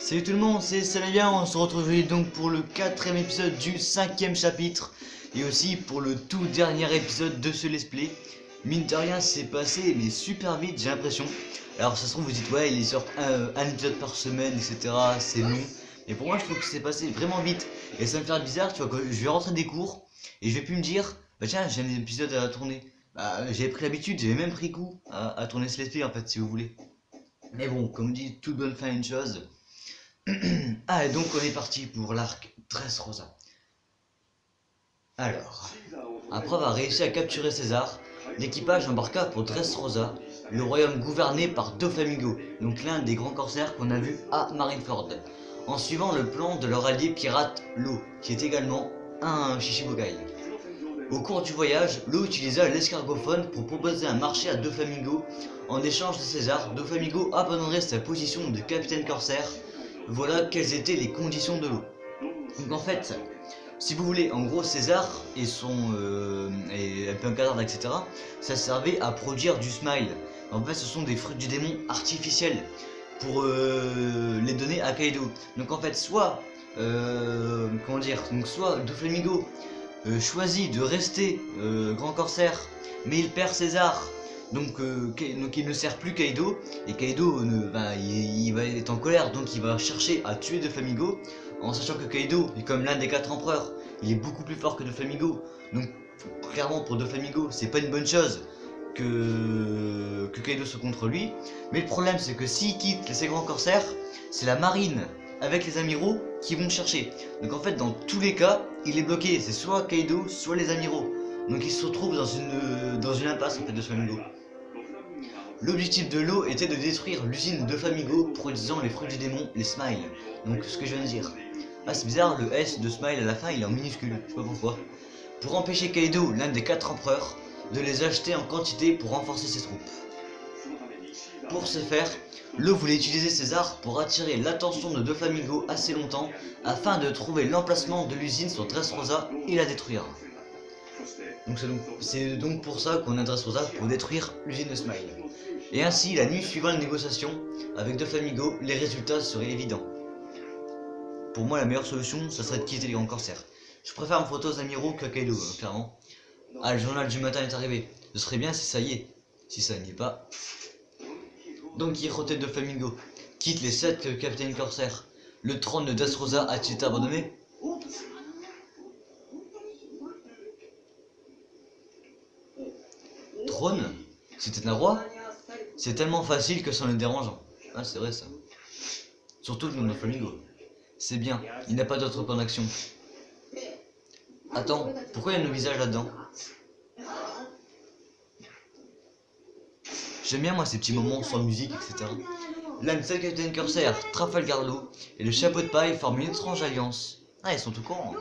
Salut tout le monde, c'est Salavien, on se retrouve aujourd'hui donc pour le 4ème épisode du 5ème chapitre et aussi pour le tout dernier épisode de ce let's play. Mine de rien, c'est passé mais super vite, j'ai l'impression. Alors ça se trouve vous dites ouais, il sort un épisode par semaine, etc. C'est long. Mais pour moi je trouve que c'est passé vraiment vite et ça me fait bizarre, tu vois, quand je vais rentrer des cours et je vais plus me dire bah tiens, j'ai un épisode à tourner. Bah j'avais pris l'habitude, j'avais même pris goût à tourner ce let's play en fait, si vous voulez. Mais bon, comme dit, toute bonne fin une chose. Ah, et donc on est parti pour l'arc Dressrosa. Alors, après avoir réussi à capturer César, l'équipage embarqua pour Dressrosa, le royaume gouverné par Doflamingo, donc l'un des grands corsaires qu'on a vu à Marineford, en suivant le plan de leur allié pirate Lo, qui est également un Shichibukai. Au cours du voyage, Lo utilisa l'escargophone pour proposer un marché à Doflamingo. En échange de César, Doflamingo abandonnerait sa position de capitaine corsaire. Voilà quelles étaient les conditions de Lo. Donc en fait, si vous voulez, en gros César et et Punkadarde, etc. ça servait à produire du smile. En fait, ce sont des fruits du démon artificiels pour les donner à Kaido. Donc en fait, soit soit Doflamingo choisit de rester grand corsaire, mais il perd César. Donc il ne sert plus Kaido, et Kaido il va être en colère, donc il va chercher à tuer Doflamingo, en sachant que Kaido est comme l'un des 4 empereurs, il est beaucoup plus fort que Doflamingo. Donc clairement pour Doflamingo c'est pas une bonne chose que Kaido soit contre lui. Mais le problème c'est que s'il quitte ses grands corsaires, c'est la marine avec les amiraux qui vont le chercher. Donc en fait dans tous les cas il est bloqué, c'est soit Kaido soit les amiraux. Donc il se retrouve dans une impasse en fait de Doflamingo. L'objectif de Lo était de détruire l'usine de Doflamingo produisant les fruits du démon, les Smile. Donc ce que je viens de dire. Ah c'est bizarre, le S de Smile à la fin il est en minuscule, je sais pas pourquoi. Pour empêcher Kaido, l'un des 4 empereurs, de les acheter en quantité pour renforcer ses troupes. Pour ce faire, Lo voulait utiliser César pour attirer l'attention de Doflamingo assez longtemps afin de trouver l'emplacement de l'usine sur Dressrosa et la détruire. Donc c'est donc pour ça qu'on a Dressrosa, pour détruire l'usine de Smile. Et ainsi, la nuit suivant les négociations avec Doflamingo, les résultats seraient évidents. Pour moi, la meilleure solution, ça serait de quitter les grands corsaires. Je préfère me photo aux amiraux qu'à Kaido, clairement. Ah, le journal du matin est arrivé. Ce serait bien si ça y est. Si ça n'y est pas. Don Quijote de Doflamingo quitte les 7 capitaines corsaires. Le trône de Dressrosa a-t-il été abandonné? Trône? C'était un roi? C'est tellement facile que ça en est dérangeant. Ah, c'est vrai ça. Surtout le nom de Doflamingo. C'est bien, il n'a pas d'autre plan d'action. Attends, pourquoi il y a nos visages là-dedans? J'aime bien moi ces petits moments sans musique, etc. L'un des 7 capitaines corsaires, Trafalgar Law, et le chapeau de paille forment une étrange alliance. Ah, ils sont tout courants.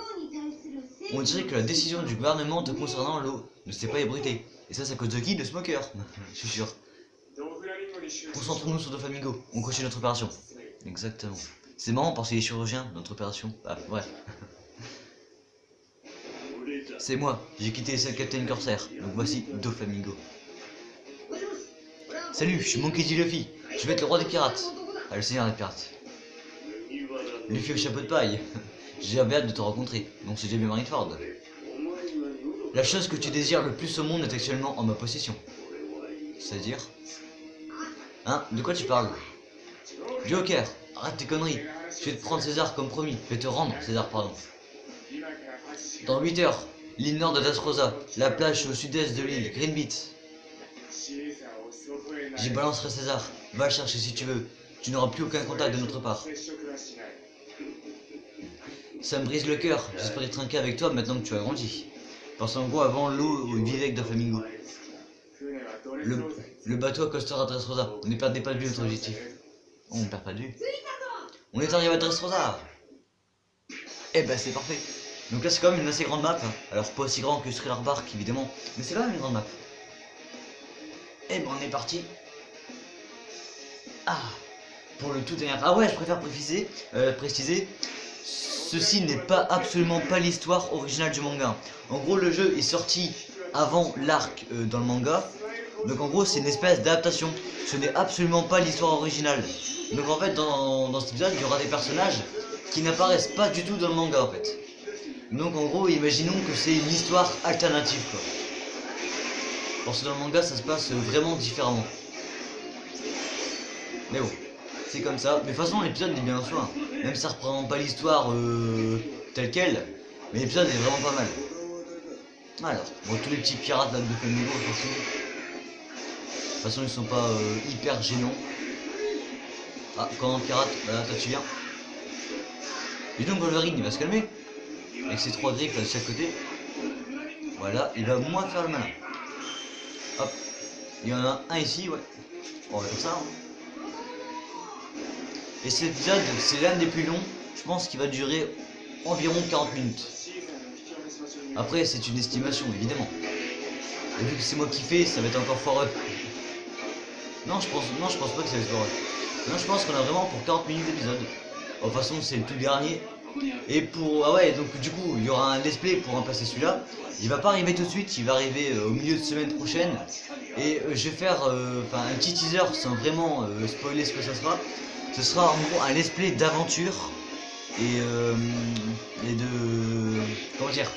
On dirait que la décision du gouvernement te concernant l'eau ne s'est pas ébruitée. Et ça, c'est à cause de qui? De Smoker. Je suis sûr. Concentrons-nous sur Doflamingo, on continue notre opération. Exactement. C'est marrant parce qu'il est chirurgien, notre opération. Ah, bref. C'est moi, j'ai quitté les 7 capitaines corsaires, donc voici Doflamingo. Salut, je suis Monkey D. Luffy, je vais être le roi des pirates. Ah, le seigneur des pirates. Luffy au chapeau de paille. J'ai hâte de te rencontrer, donc c'est déjà bien Marineford. La chose que tu désires le plus au monde est actuellement en ma possession. C'est-à-dire? Hein? De quoi tu parles? Joker, arrête tes conneries. Je vais te prendre César comme promis. Je vais te rendre César, pardon. Dans 8 heures, l'île nord de Dressrosa, la plage au sud-est de l'île, Greenbeat. J'y balancerai César. Va le chercher si tu veux. Tu n'auras plus aucun contact de notre part. Ça me brise le cœur. J'espère être trinqué avec toi maintenant que tu as grandi. Parce qu'en gros, avant l'eau, il vivait avec Doflamingo. Le bateau accostera à Dressrosa. Ne perdez pas de vue notre objectif. Oh, on ne perd pas de vue. On est arrivé à Dressrosa. Eh ben c'est parfait. Donc là c'est quand même une assez grande map. Alors pas aussi grand que Thriller Bark évidemment, mais c'est quand même une grande map. Eh ben on est parti. Ah, pour le tout dernier. Ah ouais, je préfère préciser. Ceci n'est pas absolument pas l'histoire originale du manga. En gros le jeu est sorti avant l'arc dans le manga. Donc en gros c'est une espèce d'adaptation. Ce n'est absolument pas l'histoire originale. Donc en fait dans cet épisode il y aura des personnages qui n'apparaissent pas du tout dans le manga en fait. Donc en gros imaginons que c'est une histoire alternative quoi. Parce que dans le manga ça se passe vraiment différemment. Mais bon, c'est comme ça. Mais de toute façon l'épisode est bien en soi. Même si ça reprend pas l'histoire telle quelle. Mais l'épisode est vraiment pas mal. Alors, bon, tous les petits pirates là de Flamingo, de toute façon ils sont pas hyper gênants. Ah, quand un pirate, voilà, toi tu viens. Et donc Wolverine il va se calmer. Avec ses 3 griffes là, de chaque côté. Voilà, il va moins faire le malin. Hop, il y en a un ici, ouais. On va faire ça. Hein. Et cet épisode, c'est l'un des plus longs. Je pense qu'il va durer environ 40 minutes. Après, c'est une estimation, évidemment. Et vu que c'est moi qui fais, ça va être encore foireux. Non, je pense pas que ça va être foireux. Non, je pense qu'on a vraiment pour 40 minutes d'épisode. De toute façon, c'est le tout dernier. Et pour... Ah ouais, donc du coup, il y aura un let's play pour remplacer celui-là. Il va pas arriver tout de suite, il va arriver au milieu de semaine prochaine. Et je vais faire un petit teaser sans vraiment spoiler ce que ça sera. Ce sera en gros un let's play d'aventure et de... Comment dire,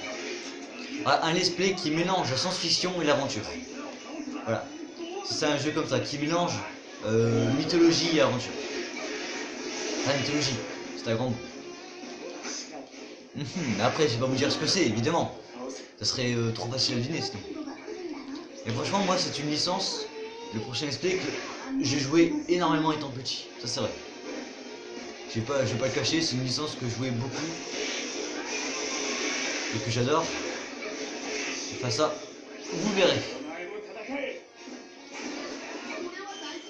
un let's play qui mélange la science-fiction et l'aventure. Voilà. C'est un jeu comme ça, qui mélange mythologie et aventure. Enfin, mythologie, c'est un grand mot. Mais après, je vais pas vous dire ce que c'est, évidemment. Ça serait trop facile à deviner sinon. Et franchement, moi, c'est une licence, le prochain let's play, que j'ai joué énormément étant petit. Ça, c'est vrai. Je vais pas le cacher, c'est une licence que je jouais beaucoup. Et que j'adore. Enfin, ça, vous verrez.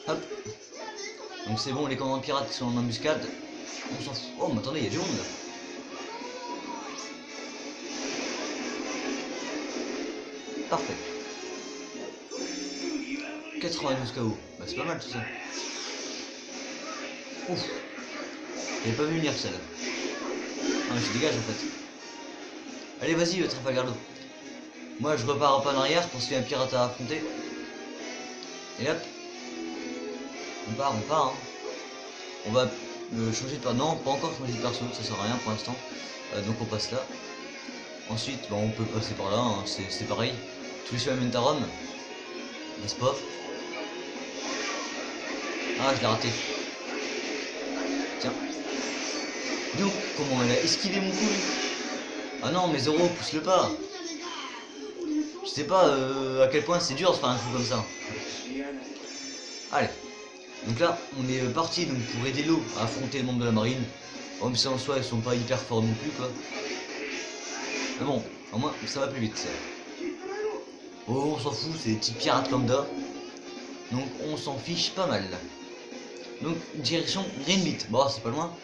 Hop. Donc c'est bon, les commandants pirates qui sont en embuscade. On s'en fout. Oh, mais attendez, il y a du monde là. Parfait. 92 KO. Bah c'est pas mal tout ça. Ouf. J'avais pas vu venir celle-là. Ah mais je dégage en fait. Allez vas-y Trafalgardo. Moi je repars un peu en arrière parce qu'il y a un pirate à affronter. Et hop. On part hein. On va changer de perso. Non, pas encore changer de perso, ça sert à rien pour l'instant. Donc on passe là. Ensuite, bah, on peut passer par là, hein. C'est pareil. Tous les chemins mènent à Rome. N'est-ce pas? Ah, je l'ai raté. Tiens. Donc, comment elle a esquivé mon coup? Ah non, mais Zoro, pousse-le pas. Je sais pas à quel point c'est dur de faire un coup comme ça. Allez. Donc là, on est parti donc, pour aider l'eau à affronter le monde de la marine. Même si en soi, ils sont pas hyper forts non plus, quoi. Mais bon, au moins, ça va plus vite, ça. Oh, on s'en fout, c'est des petits pirates lambda. Donc, on s'en fiche pas mal. Donc, direction Greenbeat. Bon, c'est pas loin.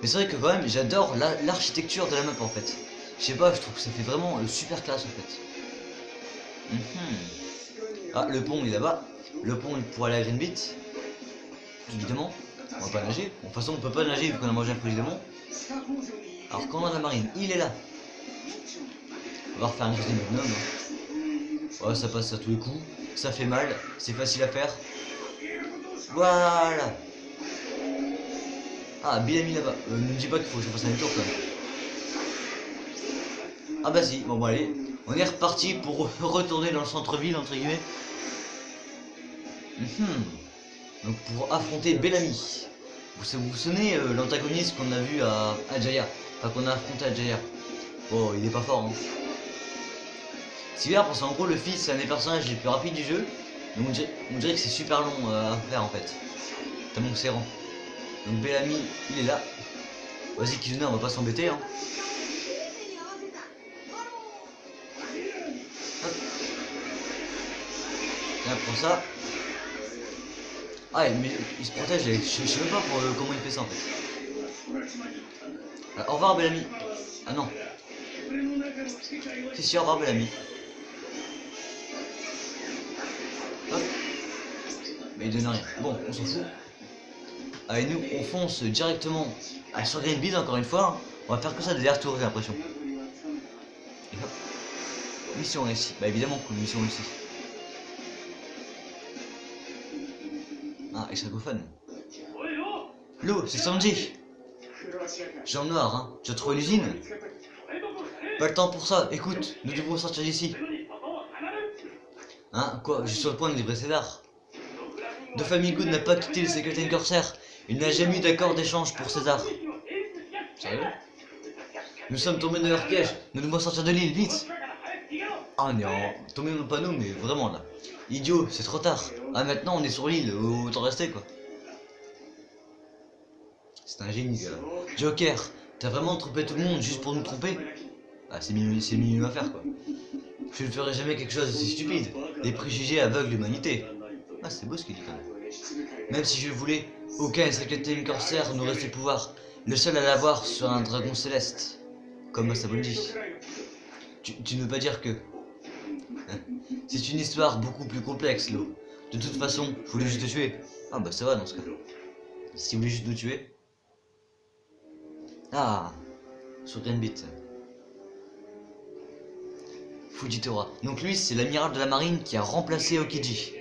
Mais c'est vrai que quand même, j'adore l'architecture de la map, en fait. Je sais pas, je trouve que ça fait vraiment super classe, en fait. Ah, le pont, il est là-bas. Le pont, il pourrait aller à Greenbeat. Évidemment. On va pas nager. Bon, de toute façon, on peut pas nager vu qu'on a mangé un fruit de démon. Alors, commandant de la marine, il est là. On va refaire un grisé magnum. Ouais, ça passe à tous les coups. Ça fait mal. C'est facile à faire. Voilà. Ah, Bellamy là-bas. Ne me dis pas qu'il faut que je fasse un tour quand même. Ah bah si. Bon, allez. On est reparti pour retourner dans le centre-ville, entre guillemets. Donc pour affronter Bellamy. Vous vous souvenez l'antagoniste qu'on a vu à Jaya. Enfin qu'on a affronté à Jaya. Oh, il est pas fort, hein. C'est bien parce qu'en gros le fils c'est un des personnages les plus rapides du jeu. Donc on dirait que c'est super long à faire en fait. Tellement que c'est rend. Donc Bellamy il est là. Vas-y Kizuna, on va pas s'embêter hein. Hop. Tiens, prends ça. Ah mais il se protège avec... Je sais même pas comment il fait ça en fait. Au revoir Bellamy. Ah non. Si au revoir Bellamy. Hop. Mais il donne rien. Bon, on s'en fout. Allez, nous, on fonce directement sur Greenbeat encore une fois. On va faire que ça des retours, j'ai l'impression. Et hop. Mission réussie. Bah évidemment que mission réussie. extragophone. L'eau, c'est Sanji. Jean Noir, hein. Tu as trouvé l'usine? Pas le temps pour ça. Écoute, nous devons sortir d'ici. Hein? Quoi? Je suis sur le point de livrer César. Doflamingo n'a pas quitté le Secret Corsair. Il n'a jamais eu d'accord d'échange pour César. Sérieux? Nous sommes tombés dans leur piège. Nous devons sortir de l'île, vite. Ah, on est tombé dans le panneau, mais vraiment là. Idiot, c'est trop tard. Ah, maintenant on est sur l'île, autant rester quoi. C'est un génie, gars. Joker, t'as vraiment trompé tout le monde juste pour nous tromper? Ah, c'est mignon à faire quoi. Je ne ferai jamais quelque chose de si stupide. Les préjugés aveuglent l'humanité. Ah, c'est beau ce qu'il dit quand même. Même si je voulais, aucun Secret Corsair n'aurait ses pouvoirs. Le seul à l'avoir sera un dragon céleste. Comme Sabondi. Tu ne veux pas dire que... Hein? C'est une histoire beaucoup plus complexe, Lo. De toute façon, je voulais juste te tuer. Ah bah ça va dans ce cas. Si vous voulez juste nous tuer... Ah, sur Greenbeat. Fujitora. Donc lui, c'est l'amiral de la marine qui a remplacé Okiji.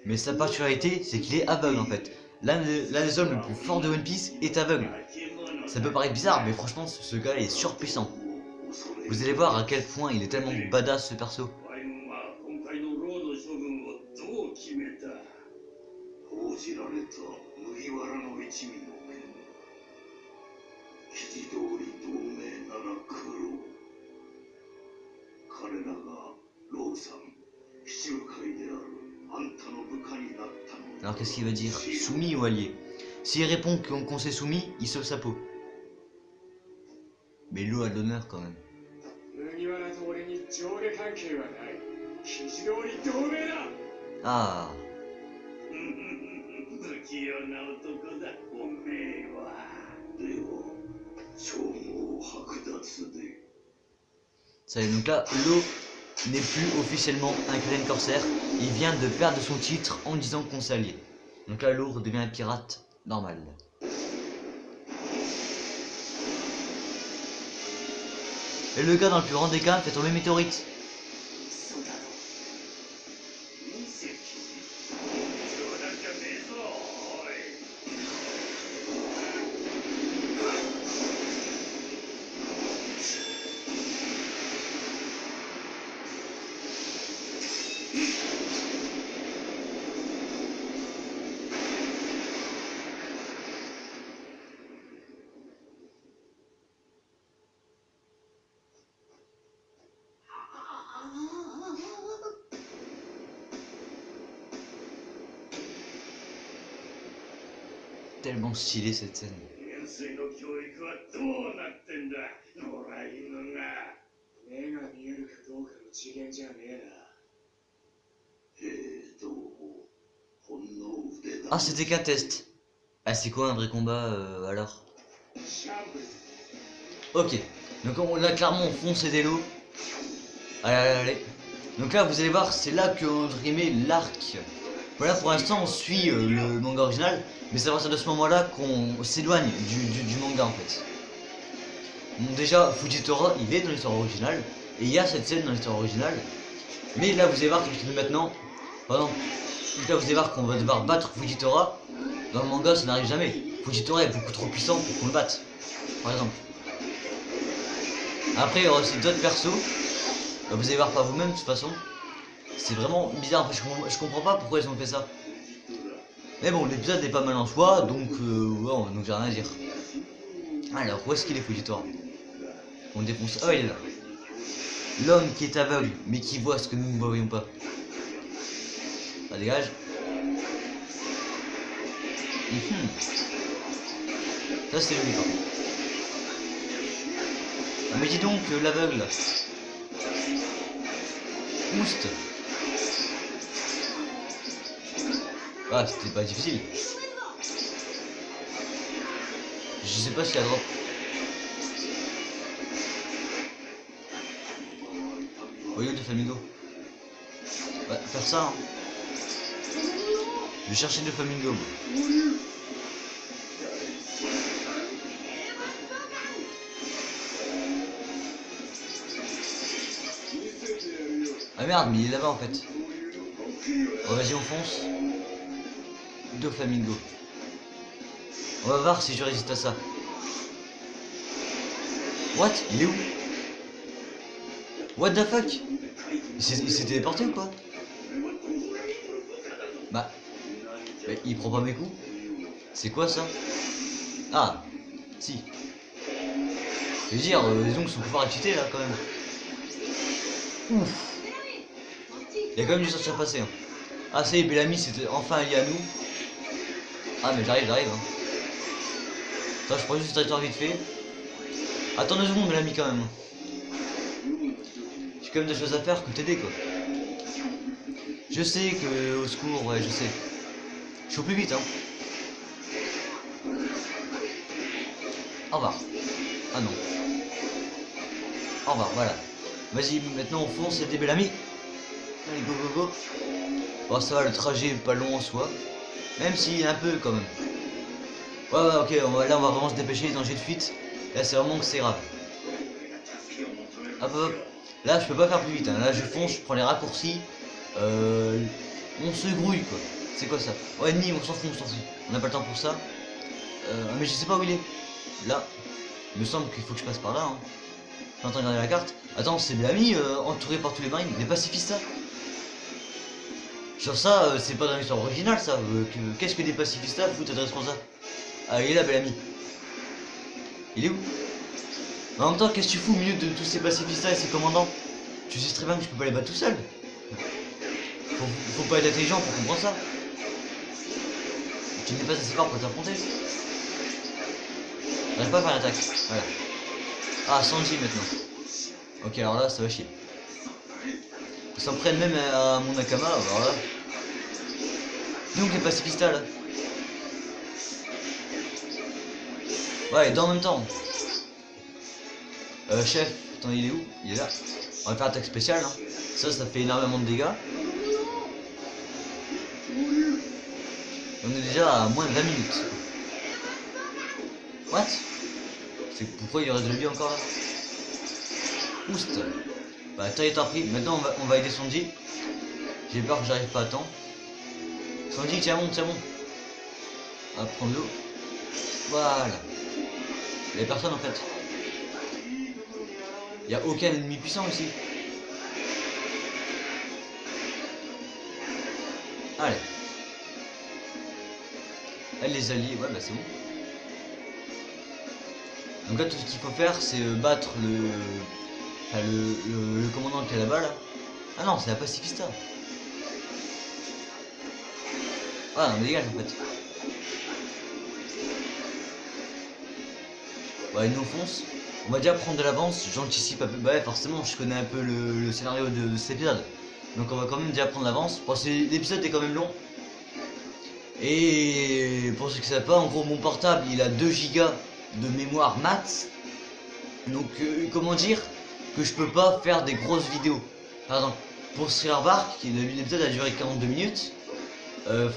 Mais sa particularité, c'est qu'il est aveugle en fait. L'un des hommes les plus forts de One Piece est aveugle. Ça peut paraître bizarre, mais franchement, ce gars est surpuissant. Vous allez voir à quel point il est tellement badass ce perso. Alors qu'est-ce qu'il va dire? Soumis ou allié? S'il répond qu'on s'est soumis, il sauve sa peau. Mais l'eau a de l'honneur quand même. Ah. Ça y est, donc là, l'eau n'est plus officiellement un Secret Corsair. Il vient de perdre son titre en disant qu'on s'est allié. Donc là, l'eau redevient un pirate normal. Et le gars dans le plus grand des cas fait tomber météorite. Tellement stylé cette scène. Ah, c'était qu'un test. Ah, c'est quoi un vrai combat alors? Ok, donc là clairement on fonce des lots. Allez, allez, allez. Donc là vous allez voir, c'est là que entre guillemets l'arc. Voilà, pour l'instant on suit le manga original, mais c'est à partir de ce moment-là qu'on s'éloigne du manga en fait. Bon, déjà Fujitora il est dans l'histoire originale, et il y a cette scène dans l'histoire originale. Mais là vous allez voir que maintenant, pardon, là vous allez voir qu'on va devoir battre Fujitora. Dans le manga ça n'arrive jamais. Fujitora est beaucoup trop puissant pour qu'on le batte, par exemple. Après il y aura aussi d'autres persos, vous allez voir par vous-même de toute façon. C'est vraiment bizarre, en fait, je comprends pas pourquoi ils ont fait ça. Mais bon, l'épisode est pas mal en soi, donc ouais, donc j'ai rien à dire. Alors, où est-ce qu'il est Fujitora? On défonce. Oh, il est là. L'homme qui est aveugle, mais qui voit ce que nous ne voyons pas. Ça dégage. Ça, c'est lui, par contre. Ah, mais dis donc, l'aveugle. Oust. Ah, c'était pas difficile. Je sais pas si la drop. Voyons Doflamingo. Ouais, faire ça. Hein. Je vais chercher Doflamingo. Ah merde, mais il est là-bas en fait. Oh, vas-y, on fonce. Doflamingo. On va voir si je résiste à ça. What? Il est où? What the fuck? Il s'est téléporté ou quoi? Bah, il prend pas mes coups. C'est quoi ça? Ah, si. Je veux dire, disons que son pouvoir est cheaté là quand même. Ouf. Il a quand même dû s'en surpasser. Hein. Ah ça y est, Bellamy c'était enfin allié à nous. Ah mais j'arrive hein. Attends, je prends juste ce territoire vite fait. Attends 2 secondes Bellamy quand même. J'ai quand même des choses à faire que t'aider quoi. Je sais que au secours, ouais je sais. Je suis au plus vite hein. Au revoir. Ah non. Au revoir, voilà. Vas-y, maintenant on fonce, c'était Bellamy. Allez, go go go. Bon, ça va, le trajet est pas long en soi. Même si un peu quand même. Ouais, ok, là on va vraiment se dépêcher, les dangers de fuite. Là c'est vraiment que c'est grave. Hop hop. Là je peux pas faire plus vite, hein. Là je fonce, je prends les raccourcis. On se grouille quoi. C'est quoi ça? Oh ennemi, on s'en fout, On n'a pas le temps pour ça. Mais je sais pas où il est. Là. Il me semble qu'il faut que je passe par là. Hein. Je suis en train de regarder la carte. Attends, c'est Bellamy entouré par tous les marines. Les pacifistes ça. Sur ça, c'est pas dans l'histoire originale ça. Qu'est-ce que des pacifistes foutent être responsable? Ah, il est là, Bellamy. Il est où? Mais en même temps, qu'est-ce que tu fous au milieu de tous ces pacifistes et ces commandants? Tu sais très bien que je peux pas les battre tout seul. Faut pas être intelligent pour comprendre ça. Tu n'es pas assez fort pour t'affronter. J'arrive pas à faire l'attaque. Voilà. Ah, Sanji maintenant. Ok, alors là, ça va chier. Ils s'en prennent même à mon Nakama, alors là. Donc les pacifistes là. Ouais, et dans le même temps. Chef, attends, il est où? Il est là. On va faire attaque spéciale. Hein. Ça fait énormément de dégâts. Et on est déjà à moins de 20 minutes. What? C'est pourquoi il reste de la vie encore là? Oust. Bah territoire pris. Maintenant on va aider Sanji. J'ai peur que j'arrive pas à temps. Sanji, tiens bon. On va prendre l'eau. Voilà. Il y a personne en fait. Il n'y a aucun ennemi puissant ici. Allez. Elle les alliés, ouais bah c'est bon. Donc là tout ce qu'il faut faire c'est battre le commandant qui est là-bas là. Ah non c'est la pacifista. Ah non mais dégage en fait. Ouais nous on fonce. On va déjà prendre de l'avance, j'anticipe un peu, bah ouais, forcément je connais un peu le scénario de cet épisode. Donc on va quand même déjà prendre l'avance. Bon, l'épisode est quand même long. Et pour ceux qui ne savent pas, en gros mon portable il a 2 Go de mémoire max. Donc comment dire que je peux pas faire des grosses vidéos. Par exemple, pour Thriller Bark, l'épisode a duré 42 minutes.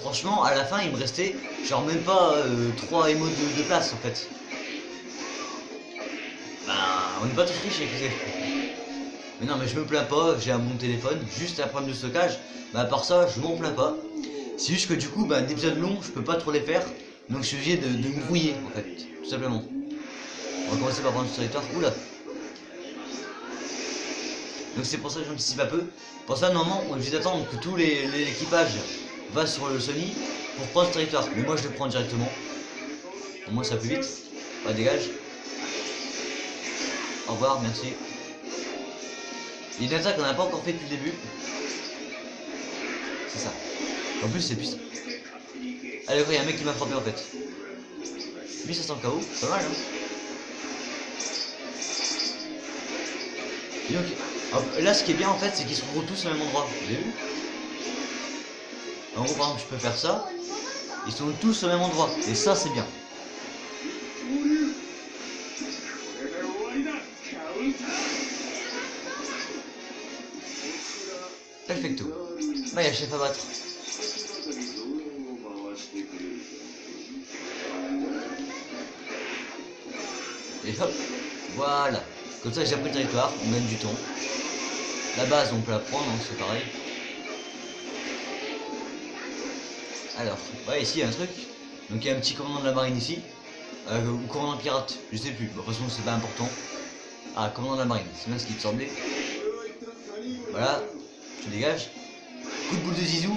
Franchement à la fin il me restait genre même pas 3 émotes de place en fait. Ben on n'est pas tous riches écoutez. Mais non mais je me plains pas, j'ai un bon téléphone, juste un problème de stockage. Mais à part ça je m'en plains pas. C'est juste que du coup, des épisodes longs, je peux pas trop les faire. Donc je suis obligé de me grouiller en fait, tout simplement. On va commencer par prendre ce territoire. Oula. Donc c'est pour ça que j'anticipe un peu. Pour ça, normalement, on est obligé d'attendre que tout l'équipage va sur le Sony pour prendre ce territoire. Mais moi je le prends directement. Au moins ça va plus vite. Ouais, dégage. Au revoir, merci. Il y a une attaque qu'on n'a pas encore fait depuis le début. C'est ça. En plus c'est puissant. Allez, il y a un mec qui m'a frappé en fait. 1500 KO, pas mal hein. Et donc, là ce qui est bien en fait c'est qu'ils se retrouvent tous au même endroit. Vous avez vu? En gros par exemple je peux faire ça. Ils sont tous au même endroit. Et ça c'est bien. Perfecto. Là il y a le chef à battre. Et hop, voilà. Comme ça j'ai pris le territoire, on gagne du temps. La base, on peut la prendre, hein, c'est pareil. Alors, ouais, ici il y a un truc. Donc il y a un petit commandant de la marine ici. Ou commandant pirate, je sais plus. Bon, de toute façon, c'est pas important. Ah, commandant de la marine, c'est bien ce qui me semblait. Voilà, tu dégages. Coup de boule de zizou.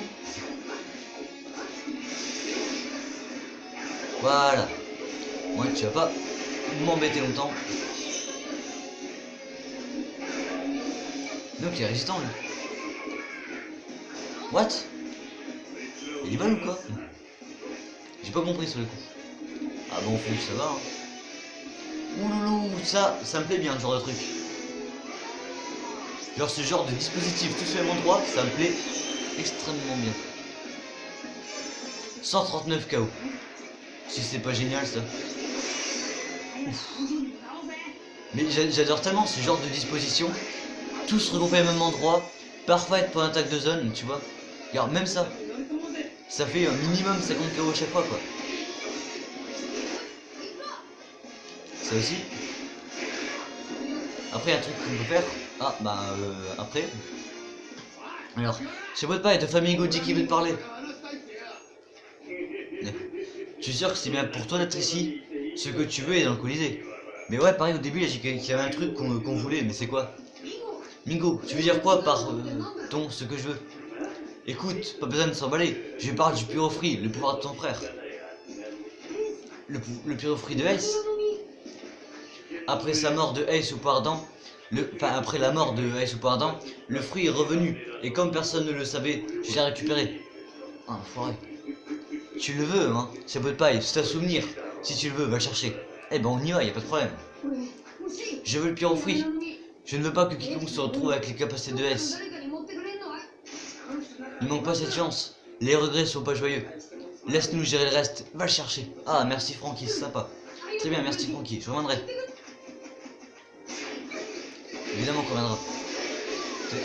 Voilà. Moi, tu vas pas m'embêter longtemps. Donc il est résistant lui. What? Il est mal ou quoi? J'ai pas compris sur le coup. Ah bon, ça va hein. Ouloulou, ça me plaît bien ce genre de truc. Genre ce genre de dispositif tout fait à mon droit, ça me plaît extrêmement bien. 139 KO. Si c'est pas génial ça. Ouf. Mais j'adore tellement ce genre de disposition. Tous regroupés au même endroit. Parfaite pour l'attaque de zone, tu vois. Regarde, même ça. Ça fait un minimum 50 KO à chaque fois quoi. Ça aussi. Après un truc qu'on peut faire. Ah bah après. Alors, je sais pas, il y a ta famille Goji qui veut te parler. Je suis sûr que c'est bien pour toi d'être ici. Ce que tu veux est dans le Colisée. Mais ouais, pareil au début, il y avait un truc qu'on voulait, mais c'est quoi? Mingo, tu veux dire quoi par ce que je veux? Écoute, pas besoin de s'emballer. Je parle du Purofri, le pouvoir de ton frère. Le Purofri de Ace. Après sa mort de Ace au Pardon, après la mort de Ace au Pardon, le fruit est revenu. Et comme personne ne le savait, je l'ai récupéré. Ah, foiré. Tu le veux, hein? C'est pas de paille, c'est un souvenir. Si tu le veux, va le chercher. Eh ben on y va, y a pas de problème. Je veux le Purofri. Je ne veux pas que quiconque se retrouve avec les capacités de S. Ne manque pas cette chance. Les regrets sont pas joyeux. Laisse-nous gérer le reste. Va le chercher. Ah, merci Francky, c'est sympa. Très bien, merci Francky, je reviendrai. Évidemment qu'on reviendra.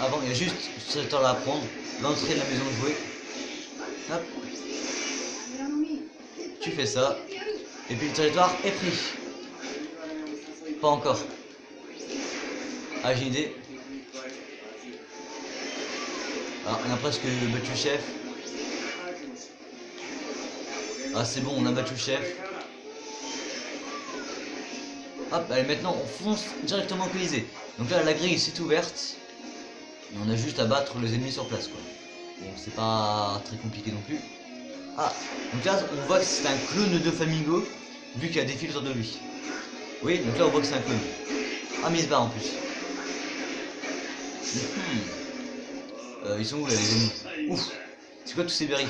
Avant, il y a juste ce temps là à prendre. L'entrée de la maison de jouer. Hop. Tu fais ça. Et puis le territoire est pris. Pas encore. Ah, j'ai une idée. Ah, on a presque battu le chef. Ah, c'est bon, on a battu le chef. Hop, allez, maintenant on fonce directement au Colisée. Donc là, la grille s'est ouverte. Et on a juste à battre les ennemis sur place, quoi. Bon, c'est pas très compliqué non plus. Ah, donc là, on voit que c'est un clone de Flamingo, vu qu'il y a des filtres de lui. Oui, donc là, on voit que c'est un clone. Ah, mais il se barre en plus. Ils sont où là les ennemis? Ouf. C'est quoi tous ces berries?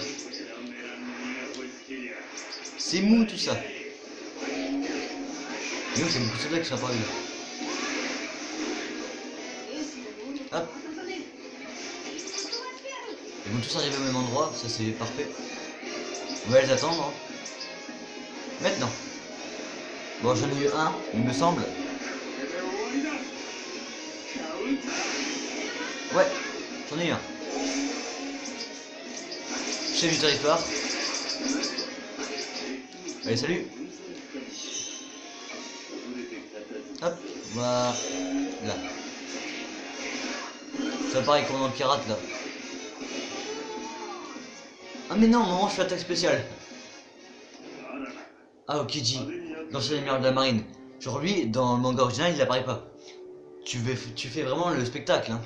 C'est mou tout ça. Et c'est beaucoup de soldats qui sont apparus là. Hop. Ils vont tous arriver au même endroit, ça c'est parfait. On va les attendre. Maintenant. Bon, j'en ai eu un, il me semble. Ouais, j'en ai eu un. Chef du territoire. Allez, salut. Hop, voilà. Là. Ça pareil qu'on est en pirate là. Ah mais non, moment je fais attaque spéciale. Ah Okiji, l'ancien amiral de la marine. Genre lui, dans le manga original, il apparaît pas. Tu fais vraiment le spectacle, hein.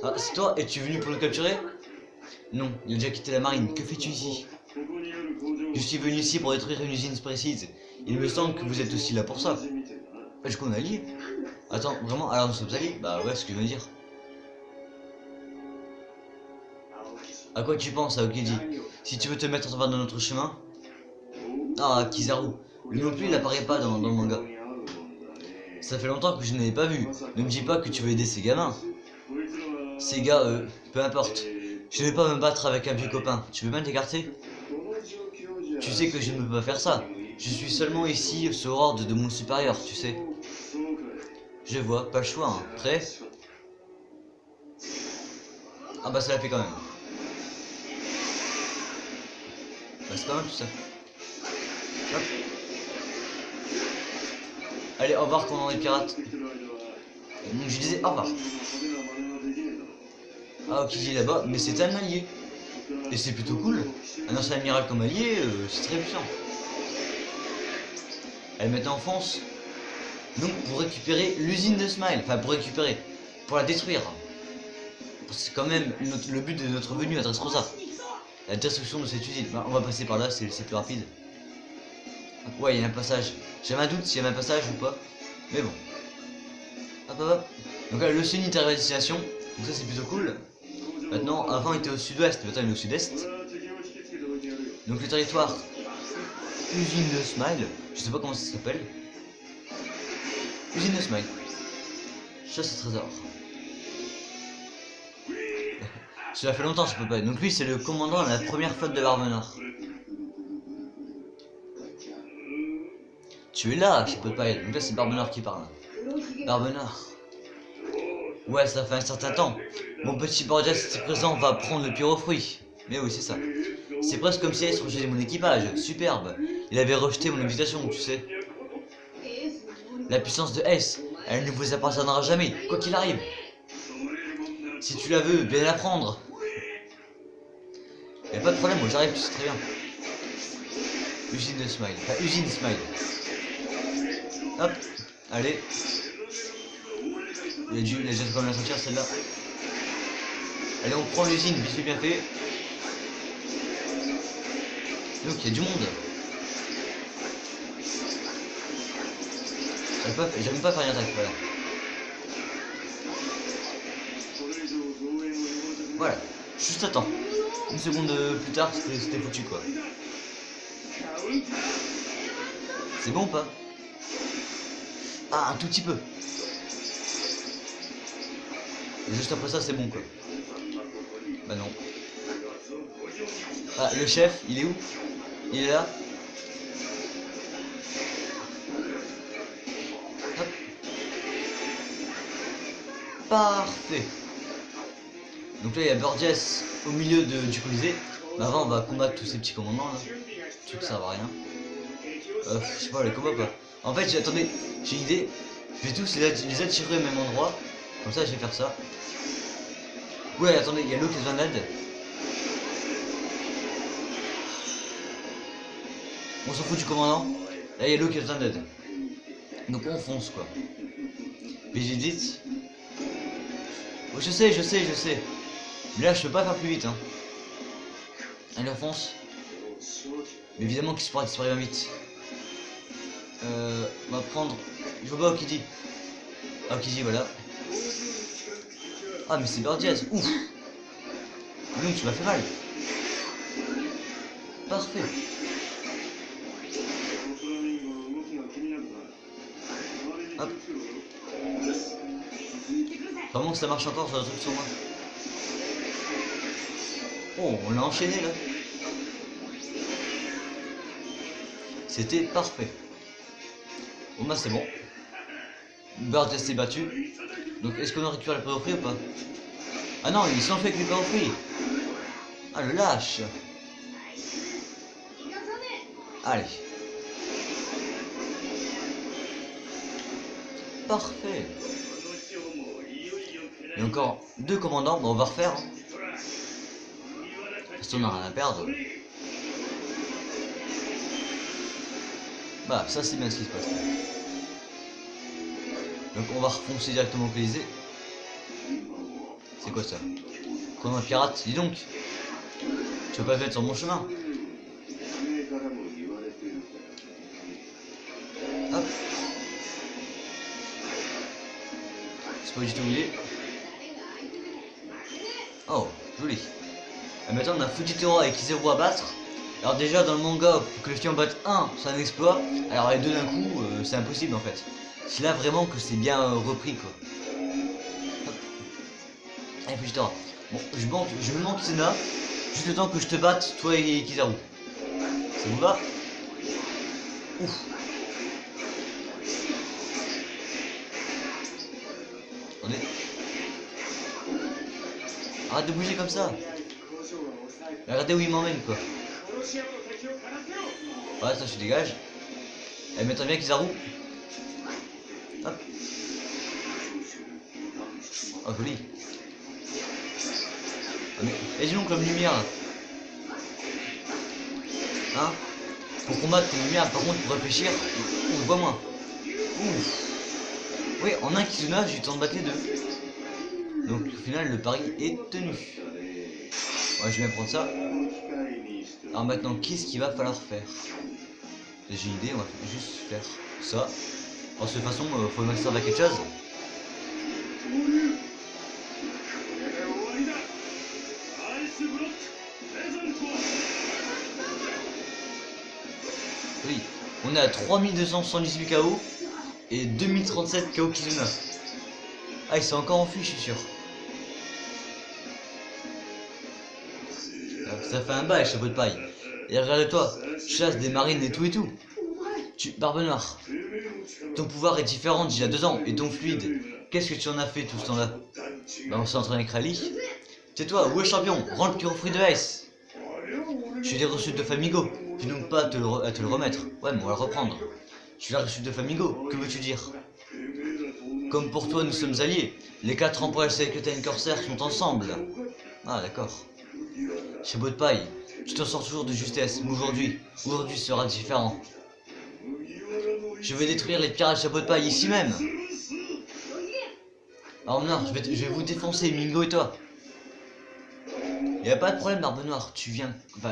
Ah, c'est toi, es-tu venu pour le capturer? Non, il a déjà quitté la marine. Que fais-tu ici? Je suis venu ici pour détruire une usine précise. Il me semble que vous êtes aussi là pour ça. Est-ce qu'on est alliés? Attends, vraiment? Alors nous sommes alliés? Bah ouais, ce que je veux dire. À quoi tu penses, Aokiji? Si tu veux te mettre en dans notre chemin? Ah, Kizaru. Lui non plus, il apparaît pas dans le manga. Ça fait longtemps que je ne l'avais pas vu. Ne me dis pas que tu veux aider ces gamins. Ces gars, peu importe. Je ne vais pas me battre avec un vieux copain. Tu veux bien t'écarter? Tu sais que je ne peux pas faire ça. Je suis seulement ici sous ordre de mon supérieur, tu sais. Je vois, pas le choix, hein. Prêt? Ah bah ça l'a fait quand même. Bah c'est pas mal tout ça. Hop. Allez, au revoir commandant des pirates. Donc je disais au revoir. Ah, Okiji là-bas, mais c'est un allié. Et c'est plutôt cool. Un ancien amiral comme allié, c'est très puissant. Allez, maintenant on fonce. Donc pour récupérer l'usine de Smile. Enfin pour récupérer. Pour la détruire. C'est quand même le but de notre venue à Dressrosa. La destruction de cette usine. Bah, on va passer par là, c'est plus rapide. Ouais, il y a un passage. J'ai un doute s'il y a un passage ou pas. Mais bon. Hop hop hop. Donc là, le Sunny est arrivé à destination. Donc ça c'est plutôt cool. Maintenant, avant il était au sud-ouest, maintenant il est au sud-est. Donc le territoire usine de Smile. Je sais pas comment ça s'appelle. Usine de Smile. Chasse au trésor. Cela fait longtemps, ça peut pas être. Donc lui c'est le commandant de la première flotte de Barbe Noire. Tu es là, je peux pas être. Donc là c'est Barbe Noire qui parle. Barbe Noire. Ouais, ça fait un certain temps. Mon petit Borgia, si c'est présent, va prendre le pyrofruit. Mais oui, c'est ça. C'est presque comme si elle se rejetait mon équipage. Superbe. Il avait rejeté mon invitation, tu sais. La puissance de S, elle ne vous appartiendra jamais, quoi qu'il arrive. Si tu la veux, viens la prendre. Y'a pas de problème, moi j'arrive, tu sais très bien. Usine de Smile. Enfin, usine Smile. Hop, allez. Il y a déjà quand même la sortir celle-là. Allez, on prend l'usine, vite fait bien fait. Donc il y a du monde. J'aime pas faire une attaque, voilà. Voilà, juste attends. Une seconde plus tard, c'était foutu quoi. C'est bon ou pas? Ah, un tout petit peu. Et juste après ça, c'est bon quoi. Bah non. Ah, le chef, il est où? Il est là? Hop. Parfait. Donc là, il y a Burgess au milieu du Colisée. Mais avant, on va combattre tous ces petits commandants là. Truc, ça va rien. Je sais pas, les combats pas. En fait, attendez, j'ai une idée. Je vais tous les attirer au même endroit. Comme ça, je vais faire ça. Ouais, attendez, il y a l'eau qui vient d'aide. On s'en fout du commandant. Là, il y a l'eau qui vient d'aide. Donc on fonce quoi. Mais j'ai dit. Oh, je sais. Mais là, je peux pas faire plus vite. Hein. Allez, on fonce. Mais évidemment qu'il se pourra disparaître bien vite. On va prendre. Je vois pas Okiji. Okiji, voilà. Ah, mais c'est Burgess. Ouf. Donc tu m'as fait mal. Parfait. Hop. Vraiment que ça marche encore sur le truc sur moi. Oh, on l'a enchaîné là. C'était parfait. Bon bah c'est bon. Burgess s'est battu. Donc est-ce qu'on a récupéré le pyrofruit ou pas? Ah non, ils sont fait avec le pyrofruit. Ah le lâche. Allez. Parfait. Il y a encore 2 commandants, bon on va refaire. Hein. Parce qu'on n'a rien à perdre. Bah ça c'est bien ce qui se passe. Donc on va refoncer directement au Colisée. C'est quoi ça? Comme un pirate, dis donc. Tu vas pas mettre sur mon chemin. Hop. C'est pas du tout oublié. Oh, joli. Et maintenant on a Fujitora et Kizaru à battre. Alors déjà dans le manga, pour que les filles en battent un, c'est un exploit. Alors les deux d'un coup, c'est impossible en fait. C'est là vraiment que c'est bien repris quoi. Hop. Allez Fujitora. Bon, je me manque Sena, juste le temps que je te batte, toi et Kizaru. Ça vous va? Ouf. Attendez. Arrête de bouger comme ça. Regardez où il m'emmène quoi. Ouais, ça je dégage. Elle m'étonne bien Kizaru. Hop. Oh joli. Ah, mais et dis donc comme lumière là. Hein? Pour combattre tes lumières, par contre pour réfléchir, on le voit moins. Ouf. Oui, en un Kizuna, j'ai eu le temps de battre les deux. Donc au final le pari est tenu. Ouais, je vais bien prendre ça. Alors maintenant, qu'est-ce qu'il va falloir faire? J'ai une idée, on va juste faire ça. Parce que de toute façon, faut le master à quelque chose. Oui, on est à 3278 KO et 2037 KO Kizuna. Ah, il s'est encore enfui, je suis sûr. Ça fait un bail, chapeau de paille. Et regarde-toi, je chasse des marines et tout. Barbe Noire, ton pouvoir est différent d'il y a 2 ans, et ton fluide, qu'est-ce que tu en as fait tout ce temps-là? Bah on s'est entraîné avec Rally. Tais-toi, où est champion? Rends le pyrofruit de Ace. Je suis des reçus de Famigo, je n'ai donc pas à te le remettre. Ouais, mais on va le reprendre. Je suis la reçue de Famigo, que veux-tu dire? Comme pour toi, nous sommes alliés. Les 4 emplois Secretary Corsair sont ensemble. Ah, d'accord. Chapeau de paille, tu t'en sors toujours de justesse, mais aujourd'hui sera différent. Je vais détruire les pirates chapeau de paille ici même. Alors non, je vais vous défoncer, Mingo et toi. Y a pas de problème, Barbe Noire, tu viens. Enfin,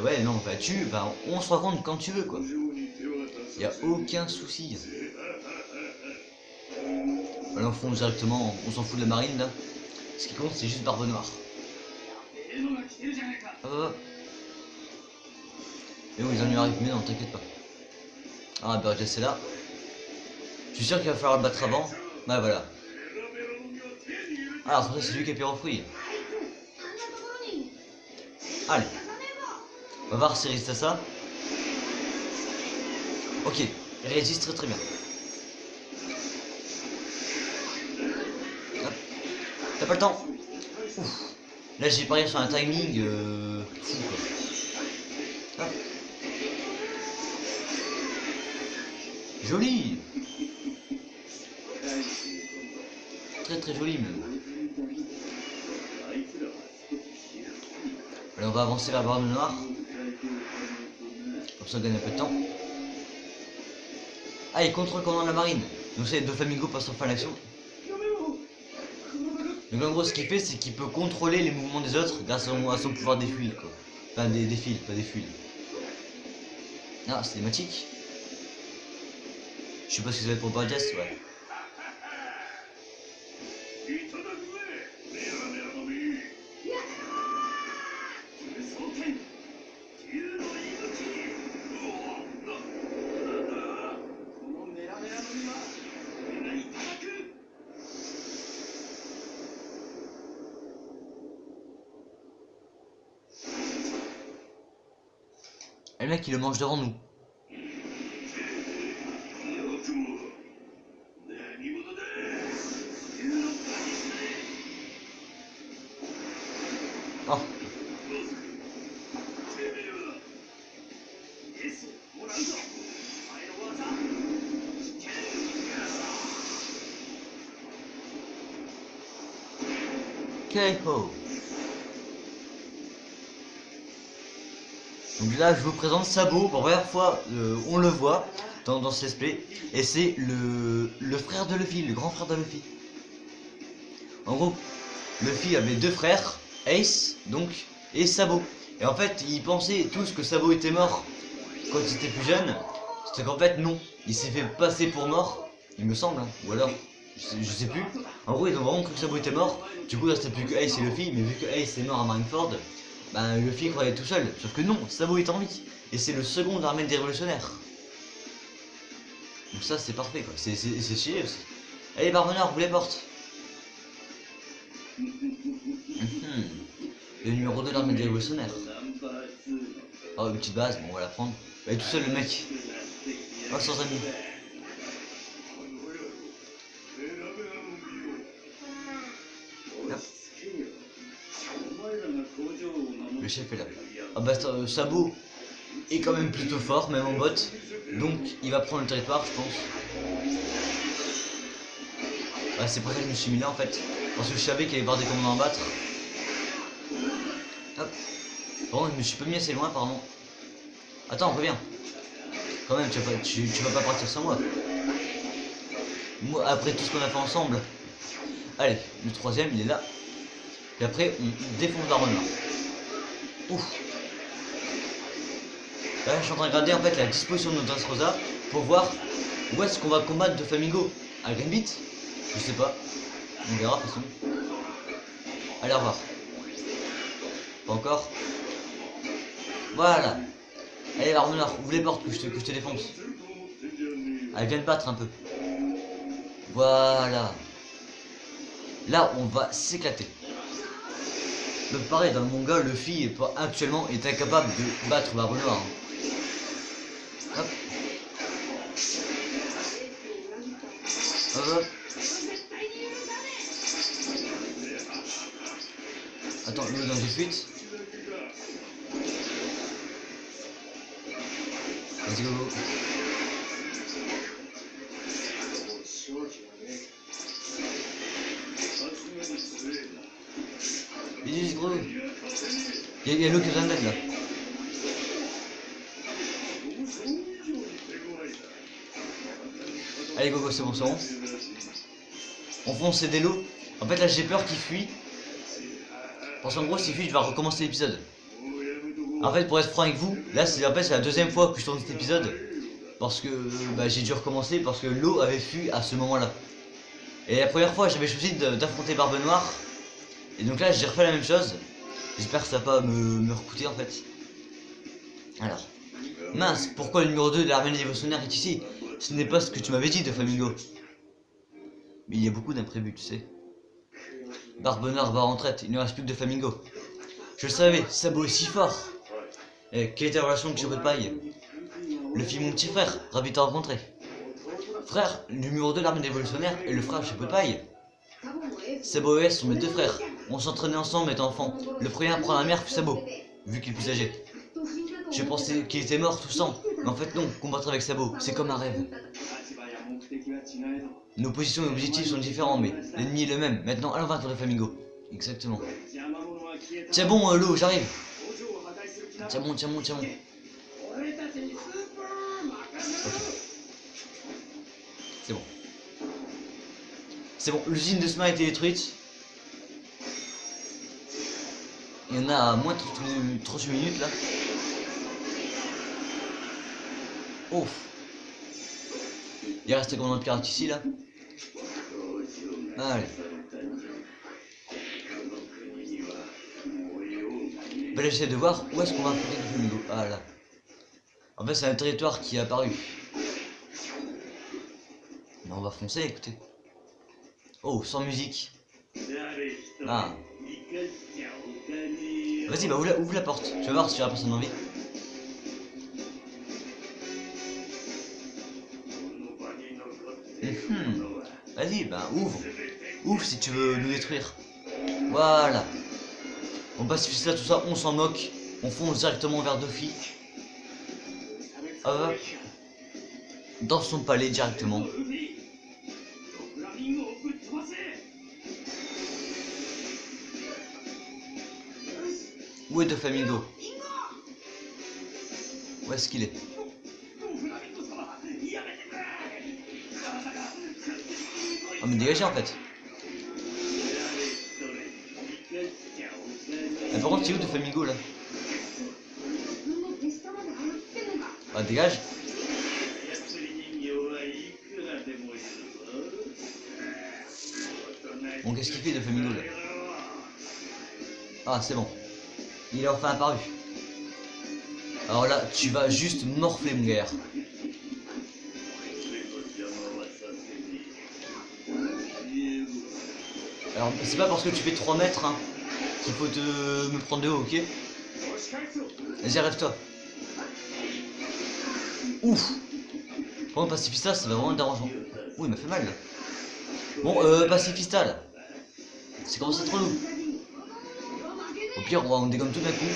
ouais, non, enfin, on se rencontre quand tu veux, quoi. Y a aucun souci. Allez, on fonce directement, on s'en fout de la marine, là. Ce qui compte, c'est juste Barbe Noire. Mais oui, ils en lui arrivent, mais non, t'inquiète pas. Ah, Burgess c'est là. Je suis sûr qu'il va falloir le battre avant. Bah voilà. Alors, c'est lui qui est pyrofruit. Allez. On va voir s'il résiste à ça. Ok, il résiste très bien. T'as pas le temps. Ouf. Là j'ai parié sur un timing fou quoi. Hop. Joli. Très joli même. Allez, on va avancer vers Barbe Noire. Comme ça on gagne un peu de temps. Ah, il contrôle le commandant de la marine. Donc c'est deux Flamingo passent en fin d'action. Donc en gros ce qu'il fait c'est qu'il peut contrôler les mouvements des autres grâce à son pouvoir des fils quoi. Enfin des fils, pas des fils. Ah, c'est cinématique. Je sais pas ce que ça va être pour Burgess, ouais. Et le mec il le mange devant nous. Oh. KO. Donc là je vous présente Sabo, pour la première fois on le voit dans ce let's play. Et c'est le frère de Luffy, le grand frère de Luffy. En gros, Luffy avait deux frères, Ace donc et Sabo. Et en fait ils pensaient tous que Sabo était mort quand il était plus jeune. C'est qu'en fait non, il s'est fait passer pour mort, il me semble, hein. Ou alors je sais plus. En gros ils ont vraiment cru que Sabo était mort. Du coup il restait plus que Ace et Luffy, mais vu que Ace est mort à Marineford, ben Luffy croyait tout seul. Sauf que non, Sabo est en vie. Et c'est le second armée des révolutionnaires. Donc ça c'est parfait quoi, c'est stylé aussi. Allez Barbe Noire, ouvre les portes. Le numéro 2 de l'armée des révolutionnaires. Oh, une petite base, bon on va la prendre. Il est tout seul le mec. Oh, sans amis. Hop. Le chef est là. Ah bah Sabo est quand même plutôt fort, même en bot. Donc il va prendre le territoire je pense. Ah, c'est pour ça que je me suis mis là en fait. Parce que je savais qu'il allait y avoir des commandants à battre. Par contre, je me suis pas mis assez loin, apparemment. Attends, reviens. Quand même, tu vas pas partir sans moi. Moi, après tout ce qu'on a fait ensemble. Allez, le troisième, il est là. Et après, on défonce la renard. Ouf. Là, je suis en train de regarder en fait la disposition de notre Dressrosa pour voir où est-ce qu'on va combattre de Flamingo. À Greenbeat? Je sais pas. On verra de toute façon. Allez, au revoir. Pas encore. Voilà. Allez, la renard, ouvre les portes que je te défonce. Allez, viens te battre un peu. Voilà. Là, on va s'éclater. Donc pareil, dans le manga, Luffy actuellement est incapable de battre Barbe Noire. Hop. Hop. Attends, le danger fuite. Vas-y, go, go. Vite, gros. Il y a l'eau qui vient d'aide là. Allez, go, go, c'est bon, c'est bon. On fonce, c'est des lots. En fait, là, j'ai peur qu'il fuit. Parce qu'en gros, s'il fuit, je vais recommencer l'épisode. En fait, pour être franc avec vous, là, c'est la deuxième fois que je tourne cet épisode. Parce que j'ai dû recommencer parce que l'eau avait fui à ce moment-là. Et la première fois, j'avais choisi d'affronter Barbe Noire. Et donc là, j'ai refait la même chose. J'espère que ça va pas me recoûter en fait. Alors, mince, pourquoi le numéro 2 de l'Harmonie Dévotionnaire est ici? Ce n'est pas ce que tu m'avais dit de Flamingo. Mais il y a beaucoup d'imprévus, tu sais. Barbe Noire va en retraite, il ne reste plus que de Flamingo. Je le savais, Sabo est si fort. Et quelle est ta relation avec Chapeau de Paille? Luffy, mon petit frère, ravi de te rencontrer. Frère, le numéro 2 de l'Armée Dévolutionnaire et le frère Chapeau de Paille. Sabo et S sont mes deux frères. On s'entraînait ensemble étant enfant. Le premier à prendre la mer fut Sabo, vu qu'il est plus âgé. J'ai pensé qu'il était mort tout sang, mais en fait non, combattre avec Sabo, c'est comme un rêve. Nos positions et objectifs sont différents, mais l'ennemi est le même. Maintenant, allons vaincre le Flamingo. Exactement. Tiens bon, l'eau, j'arrive. Tiens bon, tiens bon, tiens bon. Okay. C'est bon. C'est bon, l'usine de Sma a été détruite. Il y en a à moins de 38 minutes là. Ouf. Il reste combien de pirates ici là? Allez. Bah là j'essaie de voir où est-ce qu'on va affronter le Flamingo. Ah là. En fait c'est un territoire qui est apparu. Mais on va foncer, écoutez. Oh, sans musique. Ah. Vas-y, bah ouvre la porte. Je vais voir si la personne a envie. Vas-y, bah ouvre. Ouvre si tu veux nous détruire. Voilà. On pacifie ça, tout ça, on s'en moque. On fonce directement vers Doffy. Dans son palais directement. Où est Doflamingo? Où est-ce qu'il est? Ah mais dégagez en fait. Mais par contre c'est où Doflamingo là? Ah dégage. Bon qu'est-ce qu'il fait Doflamingo là? Ah c'est bon. Il est enfin apparu. Alors là, tu vas juste morfler mon gars. Alors c'est pas parce que tu fais 3 mètres hein, qu'il faut me prendre de haut, ok? Vas-y, arrête-toi. Ouf. Par contre, Pacifista, ça va vraiment être dérangeant. Ouh, il m'a fait mal là. Bon, Pacifista là. C'est commencé trop nous. Au pire, on dégomme tout d'un coup.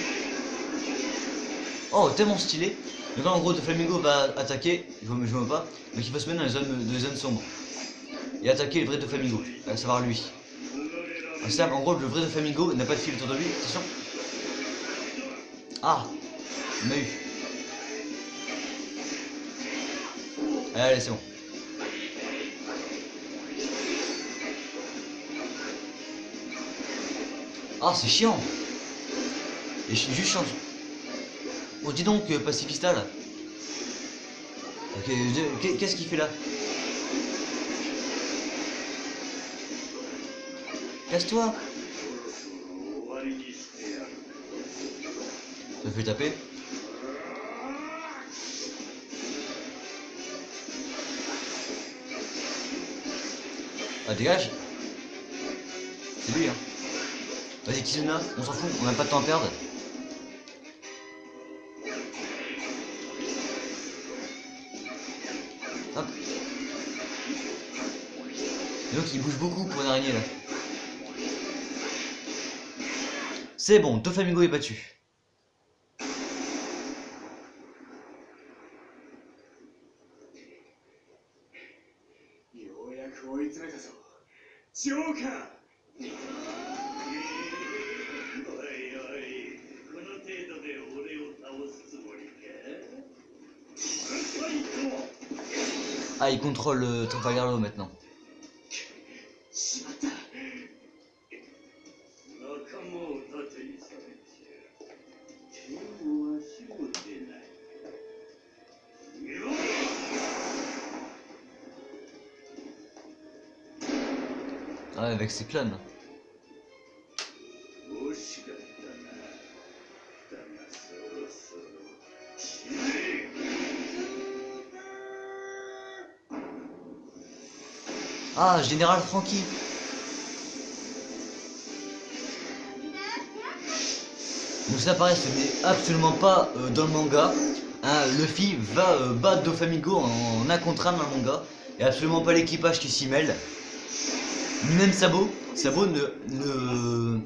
Oh, tellement stylé. Donc là, en gros, Doflamingo va attaquer. Je vois pas. Donc il va se mettre dans les zones sombres. Et attaquer le vrai Doflamingo. À savoir lui. En gros, le vrai Doflamingo n'a pas de fil autour de lui. Attention. Ah, il m'a eu. Allez, c'est bon. Ah, c'est chiant. Et je suis juste chiant. Bon, dis donc, Pacifista là. Ok, qu'est-ce qu'il fait là? Casse-toi. Ça me fait taper. Ah, dégage. C'est lui, hein. Vas-y, Kizuna, on s'en fout, on n'a pas de temps à perdre. Hop. Donc il bouge beaucoup pour une araignée là. C'est bon, Doflamingo est battu. Ah, il contrôle Trafalgar maintenant. Ah, avec ses clones. Ah, Général Franky. Donc ça pareil, ce n'est absolument pas dans le manga. Hein, Luffy va battre Doflamingo en un contre un dans le manga. Et absolument pas l'équipage qui s'y mêle. Même Sabo ne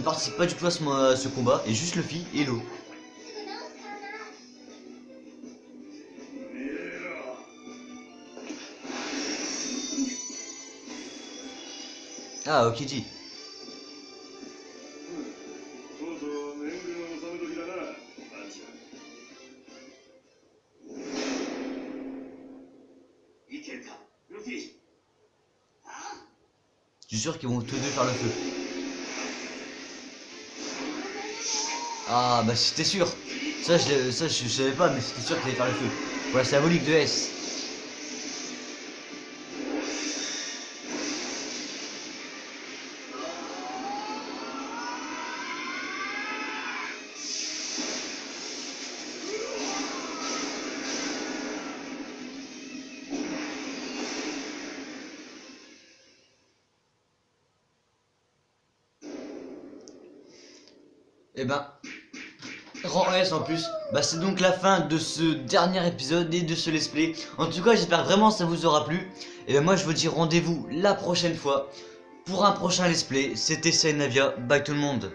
participe pas du tout à ce combat. Et juste Luffy et l'eau. Ah, Okiji. Je suis sûr qu'ils vont tous deux faire le feu. Ah bah c'était sûr. Ça je savais pas, mais c'était sûr qu'ils allaient faire le feu. Voilà, symbolique de S. Et ben, rang S en plus, bah c'est donc la fin de ce dernier épisode et de ce let's play. En tout cas, j'espère vraiment que ça vous aura plu. Et ben moi je vous dis rendez-vous la prochaine fois pour un prochain let's play. C'était Sainavia, bye tout le monde.